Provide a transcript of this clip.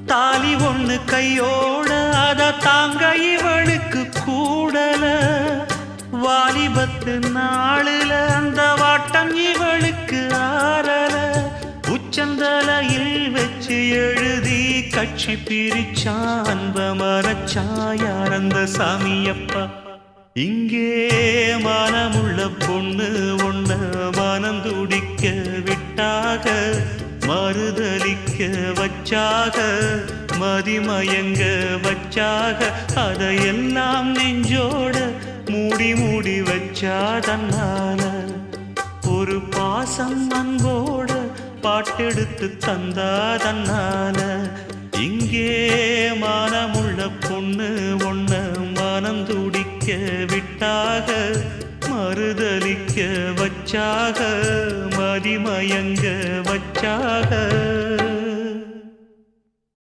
தாலி ஒண்ணு கையோட அத தாங்க இவளுக்கு கூடல வாலிபத்து நாளுல அந்த வாட்டம் இவளுக்கு ஆறல உச்சந்தலையில் வச்சு எழுதி கட்சி பிரிச்சான் அன்ப மரச்சான் யார் அந்த சாமியப்பா இங்கே மனமுள்ள பொண்ணு ஒண்ண மனம் துடிக்க விட்டாக மறுதலிக்க வச்சாக மதிமயங்க வச்சாக அதையெல்லாம் நெஞ்சோட மூடி மூடி வச்சா தன்னால ஒரு பாசம் அன்போட பாட்டெடுத்து தந்தா தன்னால இங்கே மனமுள்ள பொண்ணு ஒண்ண மனம் துடிக்க விட்டாக மறுதலிக்க வச்சாக மதிமயங்க வச்சாக